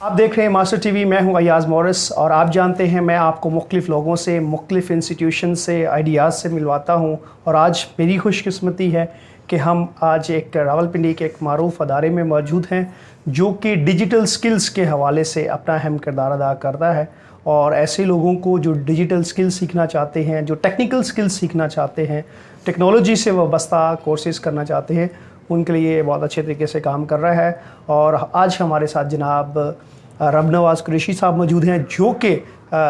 آپ دیکھ رہے ہیں ماسٹر ٹی وی. میں ہوں ایاز مورس اور آپ جانتے ہیں میں آپ کو مختلف لوگوں سے مختلف انسٹیٹیوشن سے آئیڈیاز سے ملواتا ہوں. اور آج میری خوش قسمتی ہے کہ ہم آج ایک راولپنڈی کے ایک معروف ادارے میں موجود ہیں جو کہ ڈیجیٹل سکلز کے حوالے سے اپنا اہم کردار ادا کرتا ہے. اور ایسے لوگوں کو جو ڈیجیٹل سکلز سیکھنا چاہتے ہیں, جو ٹیکنیکل سکلز سیکھنا چاہتے ہیں, ٹیکنالوجی سے وابستہ کورسز کرنا چاہتے ہیں, ان کے لیے بہت اچھے طریقے سے کام کر رہا ہے. اور آج ہمارے ساتھ جناب رب نواز قریشی صاحب موجود ہیں جو کہ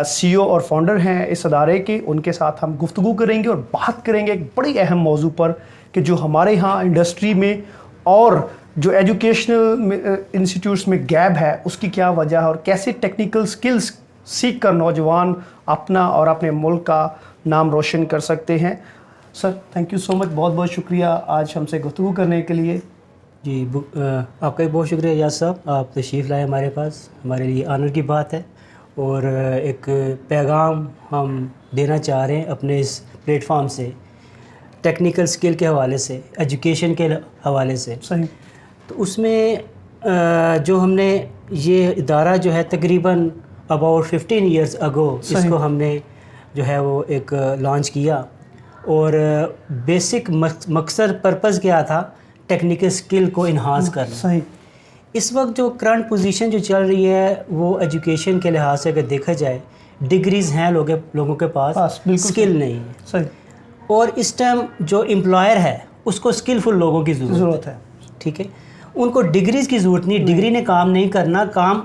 سی او اور فاؤنڈر ہیں اس ادارے کے. ان کے ساتھ ہم گفتگو کریں گے اور بات کریں گے ایک بڑی اہم موضوع پر کہ جو ہمارے ہاں انڈسٹری میں اور جو ایجوکیشنل انسٹیٹیوٹس میں گیپ ہے اس کی کیا وجہ ہے اور کیسے ٹیکنیکل سکلز سیکھ کر نوجوان اپنا اور اپنے ملک کا نام روشن کر سکتے ہیں. سر تھینک یو سو مچ, بہت بہت شکریہ آج ہم سے گفتگو کرنے کے لیے. جی آپ کا بھی بہت شکریہ ایاز صاحب, آپ تشریف لائے ہمارے پاس, ہمارے لیے آنر کی بات ہے. اور ایک پیغام ہم دینا چاہ رہے ہیں اپنے اس پلیٹ فارم سے, ٹیکنیکل سکل کے حوالے سے, ایجوکیشن کے حوالے سے. صحیح. تو اس میں جو ہم نے یہ ادارہ جو ہے تقریباً اباؤٹ 15 ایئرس اگو اس کو ہم نے جو ہے وہ ایک لانچ کیا. اور بیسک مقصد پرپز کیا تھا, ٹیکنیکل سکل کو انہانس کرنا. صحیح. اس وقت جو کرنٹ پوزیشن جو چل رہی ہے وہ ایجوکیشن کے لحاظ سے اگر دیکھا جائے, ڈگریز ہیں لوگوں کے پاس, سکل نہیں ہے. صحیح. اور اس ٹائم جو امپلائر ہے اس کو سکلفل لوگوں کی ضرورت ہے. ٹھیک ہے, ان کو ڈگریز کی ضرورت نہیں, ڈگری نے کام نہیں کرنا, کام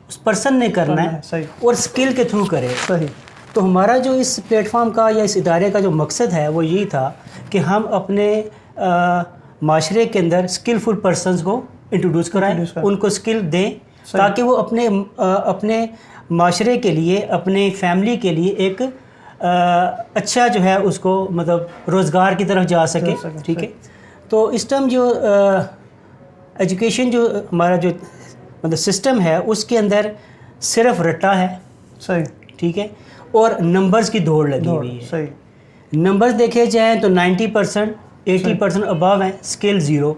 اس پرسن نے کرنا ہے اور سکل کے تھرو کرے. صحیح. تو ہمارا جو اس پلیٹ فارم کا یا اس ادارے کا جو مقصد ہے وہ یہی تھا کہ ہم اپنے معاشرے کے اندر سکلفل پرسنز کو انٹروڈیوس کرائیں, ان کو سکل دیں تاکہ وہ اپنے معاشرے کے لیے, اپنے فیملی کے لیے ایک اچھا جو ہے اس کو مطلب روزگار کی طرف جا سکے. ٹھیک ہے. تو اس ٹائم جو ایجوکیشن جو ہمارا جو مطلب سسٹم ہے اس کے اندر صرف رٹا ہے. صحیح. ٹھیک ہے. اور نمبرز کی دوڑ لگی ہوئی ہے. صحیح. نمبرز دیکھے جائیں تو 90% 80% ابو ہیں, سکل زیرو.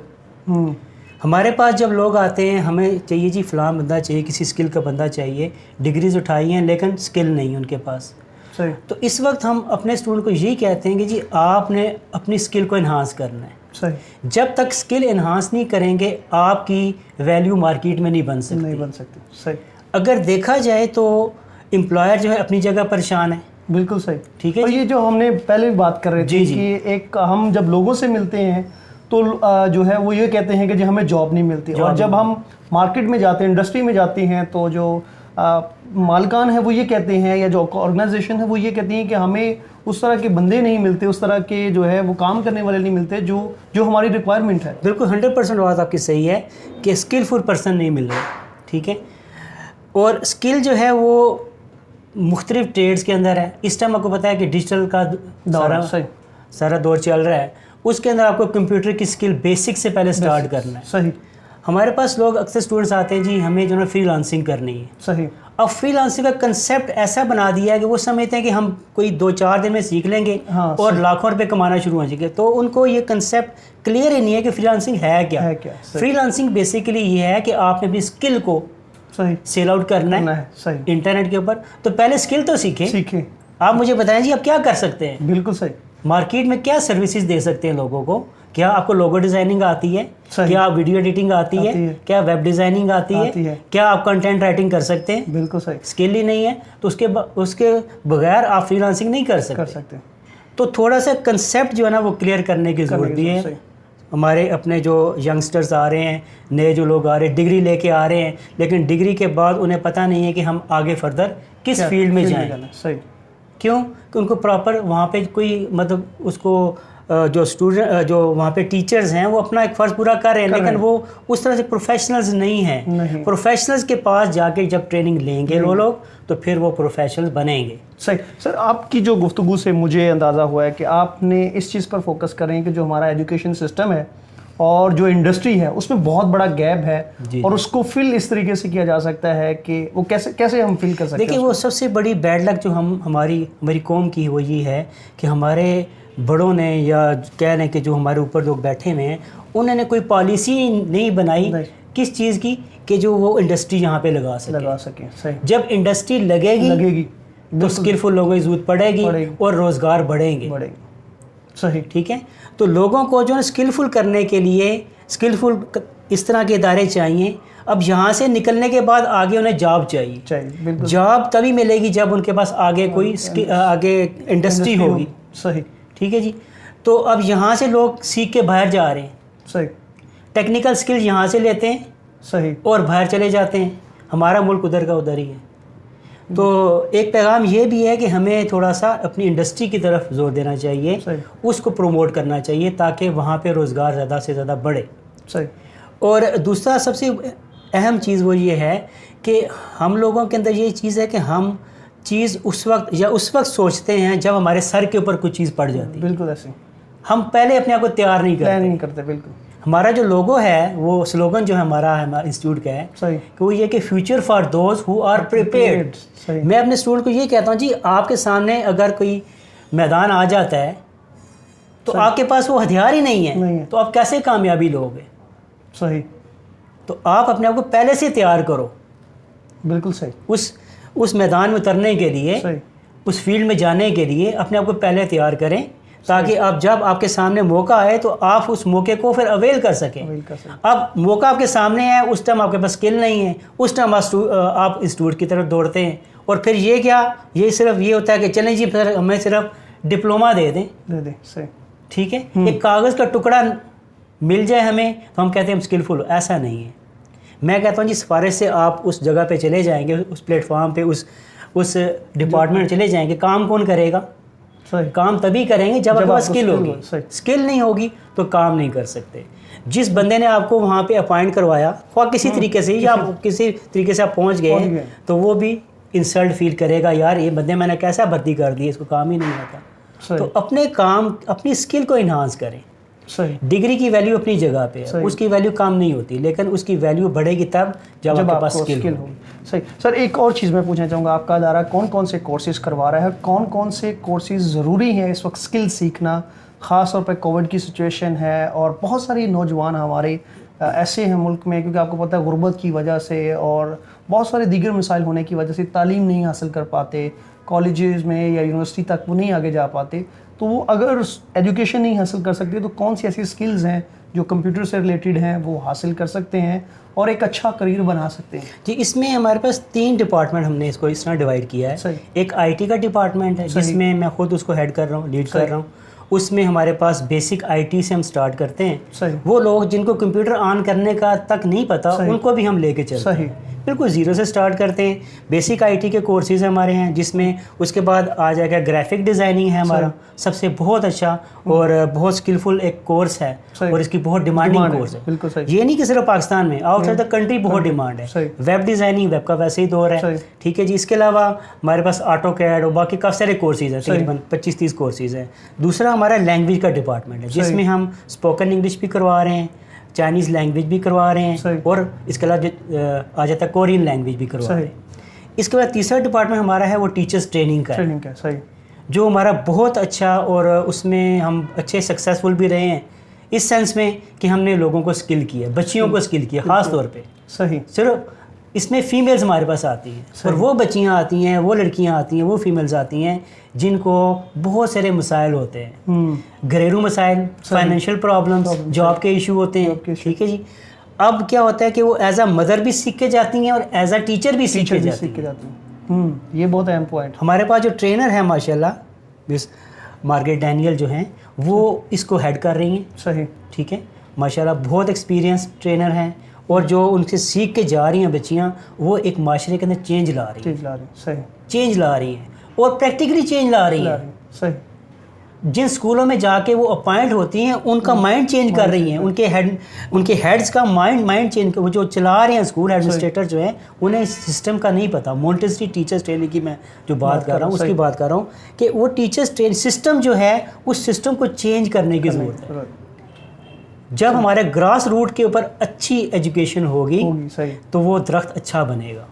ہمارے پاس جب لوگ آتے ہیں ہمیں چاہیے جی فلاں بندہ چاہیے, کسی سکل کا بندہ چاہیے, ڈگریز اٹھائی ہیں لیکن سکل نہیں ان کے پاس. صحیح. تو اس وقت ہم اپنے اسٹوڈنٹ کو یہی کہتے ہیں کہ جی آپ نے اپنی سکل کو انہانس کرنا ہے. صحیح. جب تک سکل انہانس نہیں کریں گے آپ کی ویلیو مارکیٹ میں نہیں بن سکتی. صحیح. اگر دیکھا جائے تو امپلائر جو ہے اپنی جگہ پریشان ہے. بالکل صحیح. ٹھیک ہے. اور یہ جو ہم نے پہلے بھی بات کر رہے تھے کہ ایک ہم جب لوگوں سے ملتے ہیں تو جو ہے وہ یہ کہتے ہیں کہ جی ہمیں جاب نہیں ملتی, اور جب ہم مارکیٹ میں جاتے ہیں, انڈسٹری میں جاتے ہیں تو جو مالکان ہیں وہ یہ کہتے ہیں, یا جو آرگنائزیشن ہے وہ یہ کہتی ہیں کہ ہمیں اس طرح کے بندے نہیں ملتے, اس طرح کے جو ہے وہ کام کرنے والے نہیں ملتے جو ہماری ریکوائرمنٹ ہے. بالکل 100% بات آپ کی صحیح ہے کہ اسکلفل پرسن نہیں مل رہے. ٹھیک ہے. اور اسکل جو ہے وہ مختلف ٹریڈز کے اندر ہے. اس ٹائم آپ کو پتہ ہے کہ ڈیجیٹل کا سارا دور چل رہا ہے, اس کے اندر آپ کو کمپیوٹر کی اسکل بیسک سے پہلے سٹارٹ کرنا ہے. صحیح. ہمارے پاس لوگ اکثر اسٹوڈنٹس آتے ہیں جی ہمیں جو ہے فری لانسنگ کرنی ہے. صحیح. اب فری لانسنگ کا کنسیپٹ ایسا بنا دیا ہے کہ وہ سمجھتے ہیں کہ ہم کوئی 2-4 دن میں سیکھ لیں گے اور لاکھوں روپے کمانا شروع ہو جائیں گے. تو ان کو یہ کنسیپٹ کلیئر ہی نہیں ہے کہ فری لانسنگ ہے کیا. فری لانسنگ بیسیکلی یہ ہے کہ آپ نے اپنی اسکل کو سیل آؤٹ کرنا ہے انٹرنیٹ کے اوپر. تو پہلے اسکل تو سیکھیں. آپ مجھے بتائیں جی آپ کیا کر سکتے ہیں. بالکل صحیح. مارکیٹ میں کیا سروسز دے سکتے ہیں لوگوں کو. کیا آپ کو لوگو ڈیزائننگ آتی ہے, کیا ویڈیو ایڈیٹنگ آتی ہے, کیا ویب ڈیزائننگ آتی ہے, کیا آپ کنٹینٹ رائٹنگ کر سکتے ہیں. بالکل صحیح. اسکل ہی نہیں ہے تو اس کے بغیر آپ فری لانسنگ نہیں کر سکتے. تو تھوڑا سا کنسیپٹ جو ہے نا وہ کلیئر کرنے کی ضرورت بھی ہے. ہمارے اپنے جو ینگسٹرز آ رہے ہیں, نئے جو لوگ آ رہے ہیں, ڈگری لے کے آ رہے ہیں, لیکن ڈگری کے بعد انہیں پتہ نہیں ہے کہ ہم آگے فردر کس فیلڈ میں جائیں. صحیح. کیوں کہ ان کو پراپر وہاں پہ کوئی مطلب اس کو جو اسٹوڈنٹ جو وہاں پہ ٹیچرز ہیں وہ اپنا ایک فرض پورا کر رہے ہیں, لیکن وہ اس طرح سے پروفیشنلز نہیں ہیں. پروفیشنلز کے پاس جا کے جب ٹریننگ لیں گے وہ لوگ تو پھر وہ پروفیشنلز بنیں گے. صحیح. سر آپ کی جو گفتگو سے مجھے اندازہ ہوا ہے کہ آپ نے اس چیز پر فوکس کر رہے ہیں کہ جو ہمارا ایجوکیشن سسٹم ہے اور جو انڈسٹری ہے اس میں بہت بڑا گیپ ہے, اور اس کو فل اس طریقے سے کیا جا سکتا ہے کہ وہ کیسے ہم فل کر سکتے ہیں. دیکھیے وہ سب سے بڑی بیڈ لک جو ہماری قوم کی وہ یہ ہے کہ ہمارے بڑوں نے یا کہہ لیں کہ جو ہمارے اوپر لوگ بیٹھے ہوئے ہیں انہوں نے کوئی پالیسی نہیں بنائی کس چیز کی کہ جو وہ انڈسٹری یہاں پہ لگا سکیں. صحیح. جب انڈسٹری لگے گی تو اسکلفل لوگوں کی ضرورت پڑے گی اور روزگار بڑھیں گے. صحیح. ٹھیک ہے. تو لوگوں کو جو ہے اسکلفل کرنے کے لیے اسکلفل اس طرح کے ادارے چاہیے. اب یہاں سے نکلنے کے بعد آگے انہیں جاب چاہیے. جاب تبھی ملے گی جب ان کے پاس آگے کوئی آگے انڈسٹری ہوگی. صحیح. ٹھیک ہے جی. تو اب یہاں سے لوگ سیکھ کے باہر جا رہے ہیں. صحیح. ٹیکنیکل سکل یہاں سے لیتے ہیں. صحیح. اور باہر چلے جاتے ہیں. ہمارا ملک ادھر کا ادھر ہی ہے. تو ایک پیغام یہ بھی ہے کہ ہمیں تھوڑا سا اپنی انڈسٹری کی طرف زور دینا چاہیے. اس کو پروموٹ کرنا چاہیے تاکہ وہاں پہ روزگار زیادہ سے زیادہ بڑھے. صحیح. اور دوسرا سب سے اہم چیز وہ یہ ہے کہ ہم لوگوں کے اندر یہ چیز ہے کہ ہم چیز اس وقت سوچتے ہیں جب ہمارے سر کے اوپر کوئی چیز پڑ جاتی ہے. بالکل ایسے. ہم پہلے اپنے آپ کو تیار نہیں کرتے. بالکل. ہمارا جو لوگو ہے وہ سلوگن جو ہے ہمارا انسٹیٹیوٹ کا ہے کہ وہ یہ کہ future for those who are prepared. میں اپنے اسٹوڈنٹ کو یہ کہتا ہوں جی آپ کے سامنے اگر کوئی میدان آ جاتا ہے تو آپ کے پاس وہ ہتھیار ہی نہیں ہے تو آپ کیسے کامیابی لوگے. صحیح. تو آپ اپنے آپ کو پہلے سے تیار کرو. بالکل صحیح. اس میدان میں اترنے کے لیے, اس فیلڈ میں جانے کے لیے اپنے آپ کو پہلے تیار کریں تاکہ آپ جب آپ کے سامنے موقع آئے تو آپ اس موقع کو پھر اویل کر سکیں. اب موقع آپ کے سامنے ہے, اس ٹائم آپ کے پاس اسکل نہیں ہے, اس ٹائم آپ انسٹیٹیوٹ کی طرف دوڑتے ہیں اور پھر یہ صرف یہ ہوتا ہے کہ چلیں جی پھر ہمیں صرف ڈپلوما دے دیں. ٹھیک ہے. ایک کاغذ کا ٹکڑا مل جائے ہمیں تو ہم کہتے ہیں ہم اسکلفل ہو. ایسا نہیں ہے. میں کہتا ہوں جی سفارش سے آپ اس جگہ پہ چلے جائیں گے, اس پلیٹ فارم پہ, اس ڈپارٹمنٹ چلے جائیں گے, کام کون کرے گا؟ کام تبھی کریں گے جب آپ کے پاس اسکل ہوگی. اسکل نہیں ہوگی تو کام نہیں کر سکتے. جس بندے نے آپ کو وہاں پہ اپائنٹ کروایا خواہ کسی طریقے سے یا کسی طریقے سے آپ پہنچ گئے ہیں تو وہ بھی انسلٹ فیل کرے گا, یار یہ بندے میں نے کیسا بھرتی کر دی, اس کو کام ہی نہیں آتا. تو اپنی اسکل کو انہانس کریں. ڈگری کی ویلیو اپنی جگہ پہ ہے, اس کی ویلیو کام نہیں ہوتی, لیکن اس کی ویلیو بڑھے گی تب جب آپ کے پاس اسکل ہو. صحیح. سر ایک اور چیز میں پوچھنا چاہوں گا, آپ کا ادارہ کون کون سے کورسز کروا رہا ہے, کون کون سے کورسز ضروری ہیں اس وقت اسکل سیکھنا, خاص طور پہ کووڈ کی سچویشن ہے اور بہت ساری نوجوان ہمارے ایسے ہیں ملک میں کیونکہ آپ کو پتہ ہے غربت کی وجہ سے اور بہت سارے دیگر مسائل ہونے کی وجہ سے تعلیم نہیں حاصل کر پاتے, کالجز میں یا یونیورسٹی تک وہ نہیں آگے جا پاتے. تو وہ اگر ایجوکیشن نہیں حاصل کر سکتے تو کون سی ایسی اسکلز ہیں جو کمپیوٹر سے ریلیٹڈ ہیں وہ حاصل کر سکتے ہیں اور ایک اچھا کریئر بنا سکتے ہیں؟ جی اس میں ہمارے پاس 3 ڈپارٹمنٹ ہم نے اس کو اس طرح ڈیوائڈ کیا ہے. ایک آئی ٹی کا ڈپارٹمنٹ ہے جس میں میں خود اس کو ہیڈ کر رہا ہوں, لیڈ کر رہا ہوں. اس میں ہمارے پاس بیسک آئی ٹی سے ہم سٹارٹ کرتے ہیں. وہ لوگ جن کو کمپیوٹر آن کرنے کا تک نہیں پتا ان کو بھی ہم لے کے چلتے ہیں. بالکل زیرو سے سٹارٹ کرتے ہیں. بیسک آئی ٹی کے کورسز ہمارے ہیں جس میں اس کے بعد آ جائے گا گرافک ڈیزائننگ ہے ہمارا سب سے بہت اچھا اور بہت اسکلفل ایک کورس ہے اور اس کی بہت ڈیمانڈنگ کورس ہے. یہ نہیں کہ صرف پاکستان میں, آؤٹ سائڈ دا کنٹری بہت ڈیمانڈ ہے. ویب ڈیزائننگ, ویب کا ویسے ہی دور ہے. ٹھیک ہے جی. اس کے علاوہ ہمارے پاس آٹو کیڈ اور باقی کافی سارے کورسز ہیں, تقریباً 25-30 کورسز ہیں. دوسرا ہمارا لینگویج کا ڈپارٹمنٹ ہے جس میں ہم اسپوکن انگلش بھی کروا رہے ہیں, چائنیز لینگویج بھی کروا رہے ہیں اور اس کے علاوہ آ جاتا ہے کورین لینگویج بھی کروا رہے ہیں. اس کے بعد تیسرا ڈپارٹمنٹ ہمارا ہے وہ ٹیچرز ٹریننگ کا ہے جو ہمارا بہت اچھا اور اس میں ہم اچھے سکسیزفل بھی رہے ہیں اس سینس میں کہ ہم نے لوگوں کو اسکل کیا, بچیوں کو اسکل کیا خاص طور پہ. صرف اس میں فیمیلز ہمارے پاس آتی ہیں اور وہ بچیاں آتی ہیں, وہ لڑکیاں آتی ہیں, وہ فیمیلز آتی ہیں جن کو بہت سارے مسائل ہوتے ہیں, گھریلو مسائل, فائنینشیل پرابلمس, جاب کے ایشو ہوتے ہیں. ٹھیک ہے جی. اب کیا ہوتا ہے کہ وہ ایز اے مدر بھی سیکھ کے جاتی ہیں اور ایز اے ٹیچر بھی سیکھ کے جاتی ہیں. یہ بہت اہم پوائنٹ. ہمارے پاس جو ٹرینر ہیں ماشاء اللہ مارگریٹ ڈینیل جو ہیں وہ اس کو ہیڈ کر رہی ہیں. صحیح. ٹھیک ہے. ماشاء اللہ بہت ایکسپیرینس ٹرینر ہیں اور جو ان سے سیکھ کے جا رہی ہیں بچیاں وہ ایک معاشرے کے اندر چینج لا رہی ہیں. چینج لا رہی ہیں اور پریکٹیکلی چینج لا رہی ہیں. جن اسکولوں میں جا کے وہ اپوائنٹ ہوتی ہیں ان کا مائنڈ چینج کر رہی ہیں, ان کے ہیڈز کا مائنڈ چینج, وہ جو چلا رہے ہیں اسکول ایڈمنسٹریٹر جو ہیں انہیں اس سسٹم کا نہیں پتہ. مونٹیسری ٹیچرس ٹریننگ کی میں جو بات کر رہا ہوں اس کی بات کر رہا ہوں کہ وہ ٹیچرس ٹرین سسٹم جو ہے اس سسٹم کو چینج کرنے کی ضرورت ہے. جب ہمارے گراس روٹ کے اوپر اچھی ایجوکیشن ہوگی تو وہ درخت اچھا بنے گا.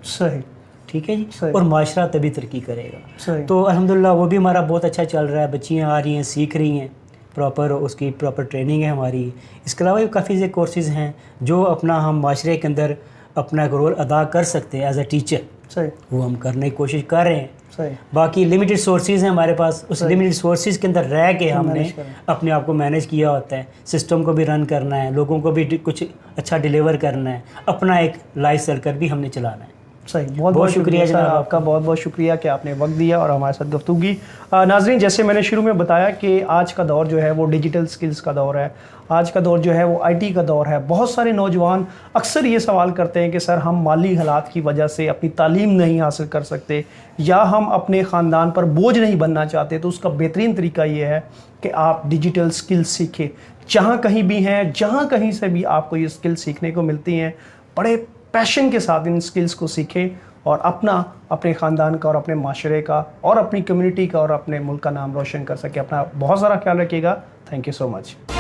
صحیح. ٹھیک ہے جی. اور معاشرہ تبھی ترقی کرے گا. تو الحمدللہ وہ بھی ہمارا بہت اچھا چل رہا ہے. بچیاں آ رہی ہیں, سیکھ رہی ہیں, اس کی پراپر ٹریننگ ہے ہماری. اس کے علاوہ بھی کافی سے کورسز ہیں جو اپنا ہم معاشرے کے اندر اپنا ایک رول ادا کر سکتے ہیں ایز اے ٹیچر، صحیح وہ ہم کرنے کی کوشش کر رہے ہیں. صحیح. باقی لمیٹڈ سورسز ہیں ہمارے پاس، اس لمیٹڈ سورسز کے اندر رہ کے ہم نے اپنے آپ کو مینیج کیا ہوتا ہے. سسٹم کو بھی رن کرنا ہے، لوگوں کو بھی کچھ اچھا ڈیلیور کرنا ہے، اپنا ایک لائف سرکل بھی ہم نے چلانا ہے. صحیح. بہت بہت شکریہ جناب آپ کا، بہت بہت شکریہ کہ آپ نے وقت دیا اور ہمارے ساتھ گفتگو کی. ناظرین، جیسے میں نے شروع میں بتایا کہ آج کا دور جو ہے وہ ڈیجیٹل سکلز کا دور ہے، آج کا دور جو ہے وہ IT کا دور ہے. بہت سارے نوجوان اکثر یہ سوال کرتے ہیں کہ سر ہم مالی حالات کی وجہ سے اپنی تعلیم نہیں حاصل کر سکتے یا ہم اپنے خاندان پر بوجھ نہیں بننا چاہتے. تو اس کا بہترین طریقہ یہ ہے کہ آپ ڈیجیٹل سکل سیکھیں. جہاں کہیں بھی ہیں، جہاں کہیں سے بھی آپ کو یہ سکل سیکھنے کو ملتی ہیں، بڑے پیشن کے ساتھ ان سکلز کو سیکھیں اور اپنے خاندان کا اور اپنے معاشرے کا اور اپنی کمیونٹی کا اور اپنے ملک کا نام روشن کر سکیں. اپنا بہت سارا خیال رکھیے گا. Thank you so much.